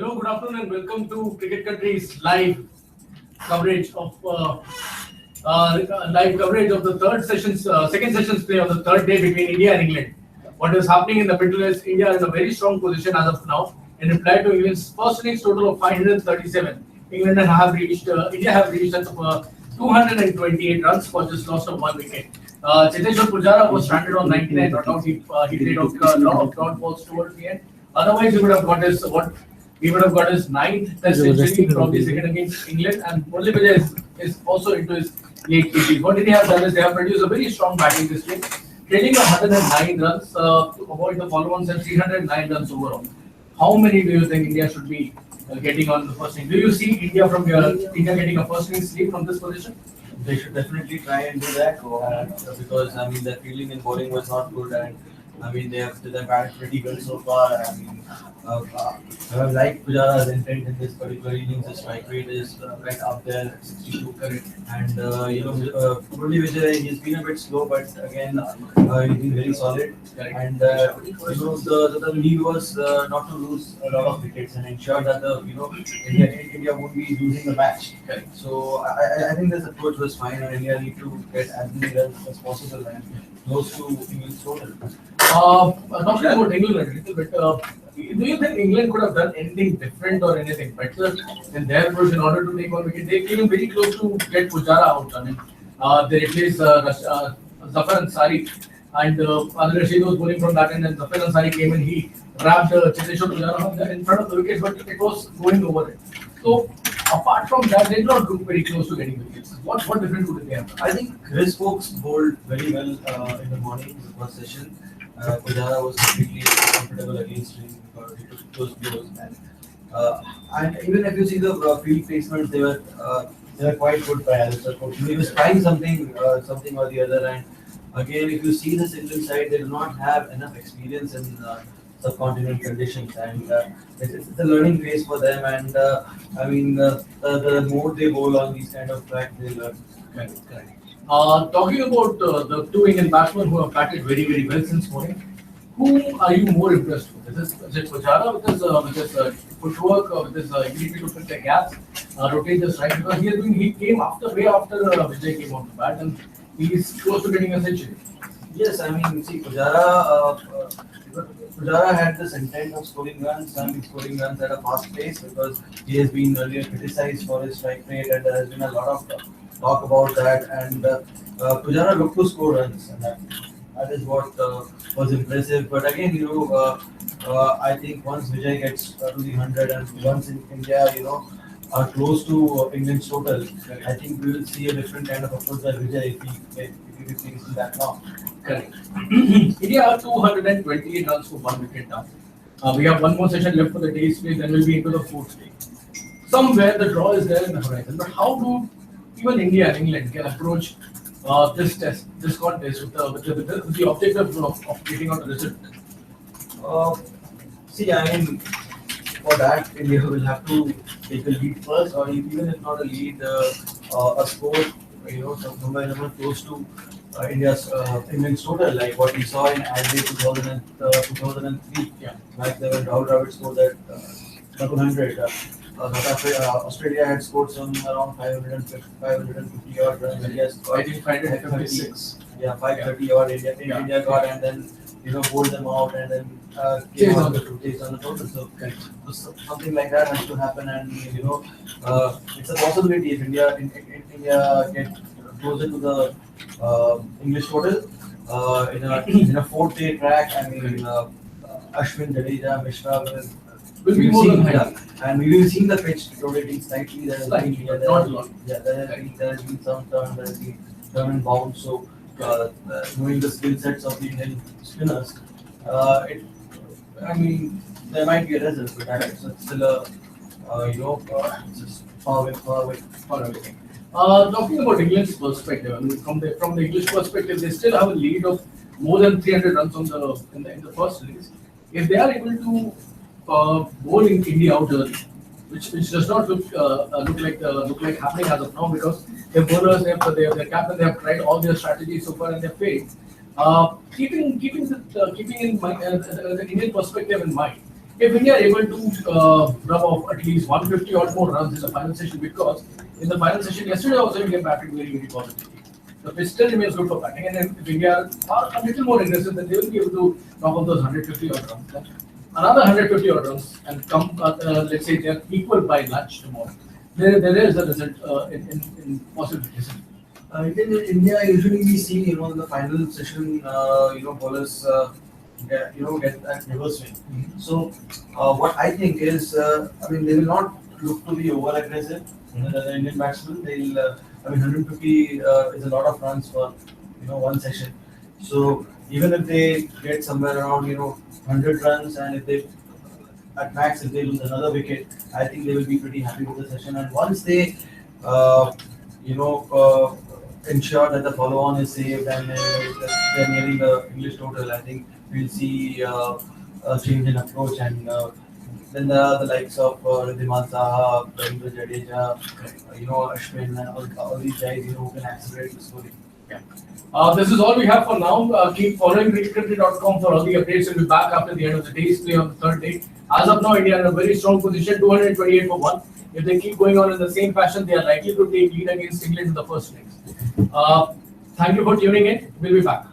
Hello, good afternoon, and welcome to Cricket Country's coverage of live coverage of the second sessions play on the third day between India and England. What is happening in the middle is India is in a very strong position as of now. In reply to England's first innings total of 537, India have reached at 228 runs for just loss of one wicket. Pujara was stranded on 99 not out. He played out a lot of dot balls towards the end. Otherwise, he would have got his ninth Test century, probably second against England, and only Vijay is also into his late 80s. What they have done is they have produced a very strong batting this week, trailing 109 runs to avoid the follow-ons and 309 runs overall. How many do you think India should be getting on the first inning? Do you see India getting a first inning lead from this position? They should definitely try and do that because their fielding and bowling was not good, and they've batted pretty well so far. I like Pujara's intent in this particular innings. The strike rate is right up there at 62, correct. And probably Vijay, he's been a bit slow, but again he's been very solid. Correct. And the lead was not to lose a lot of wickets and ensure that India won't be losing the match. Correct. So I think this approach was fine, and India need to get as many runs as possible and close to England's total. Talking about England a little bit, do you think England could have done anything different or anything better in their approach in order to take one wicket? They came very close to get Pujara out. They replaced Zafar Ansari, and Adil Rashid was bowling from that end, and Zafar Ansari came in. He wrapped Pujara in front of the wickets, but it was going over it. So, apart from that, they did not look very close to getting wickets. What difference would they have done? I think Chris Stokes bowled very well in the morning, the first session. Pujara was completely comfortable against him. He took those blows, and even if you see the field placements, they were quite good by Alistair Cook. He was trying something or the other. And again, if you see this England side, they do not have enough experience in subcontinent conditions, and it's a learning phase for them. And the more they bowl on these kind of tracks, they learn. Correct. Talking about the two Indian batsmen who have batted very, very well since morning, who are you more impressed with? Is it Pujara with his footwork, with his ability to fill the gaps, rotate the strike? Because he came way after Vijay came on the bat, and he's close to getting a century. Yes, see, Pujara had this intent of scoring runs, and he's scoring runs at a fast pace because he has been earlier criticized for his strike rate, and there has been a lot of talk about that. And Pujara looked to score runs, and that is what was impressive. But again, I think once Vijay gets to the 100 and once in India, are close to England's total, I think we will see a different kind of approach by Vijay if he replaces that now. Correct. India have 228 runs for one wicket down. We have one more session left for the day's play, then we'll be into the fourth day. Somewhere the draw is there in the horizon, but how do even India and England can approach this contest with the objective of getting out the result? For that, India will have to take a lead first, or even if not a lead, a score, somewhere close to England's total, like what we saw in Adelaide 2003. Yeah. Back then, when Rahul Dravid scored that 100. Australia had scored some around 550 odd runs. Yes, I think 556. Yeah, 530 odd India got, and then bowled them out, and then Chase on the total. So something like that has to happen, and it's a possibility if India get closer to the English total in a fourth-day track. Ashwin, Jadeja, Mishra will be more than high. And we will see the pitch rotating slightly. There has been some turn, there has been turn and bounce. So knowing the skill sets of the Indian spinners, there might be a result, but it's still it's just far away. Talking about England's perspective, from the English perspective, they still have a lead of more than 300 runs in the first innings. If they are able to bowl in India out early, which does not look like happening as of now, because their bowlers, their captain, they have tried all their strategies so far and they have failed. Keeping the Indian perspective in mind, if India are able to rub off at least 150 or more runs in the final session, because in the final session yesterday also India batted very, very positively. The pitch still remains good for batting, and if India are a little more aggressive, then they will be able to knock off those 150 odd runs. Then another 150 odd runs, and come, let's say they are equal by lunch tomorrow. There is a result in possibilities. In India, usually we see, in the final session, bowlers, get that reverse swing. So, what I think is, they will not look to be over aggressive. The Indian batsmen, 150 is a lot of runs for, one session. So, even if they get somewhere around, 100 runs, and if they, at max, if they lose another wicket, I think they will be pretty happy with the session. And once they, you know, ensure that the follow-on is saved and they're nearing the English total, I think we'll see a change in approach. And then there are the likes of Riddhiman Saha, Ravindra Jadeja, Ashwin, and all these guys, who can accelerate the scoring. This is all we have for now. Keep following cricket.com for all the updates. We'll be back after the end of the day's play on the third day. As of now, India in a very strong position, 228 for 1. If they keep going on in the same fashion, they are likely to take lead against England in the first innings. Thank you for tuning in. We'll be back.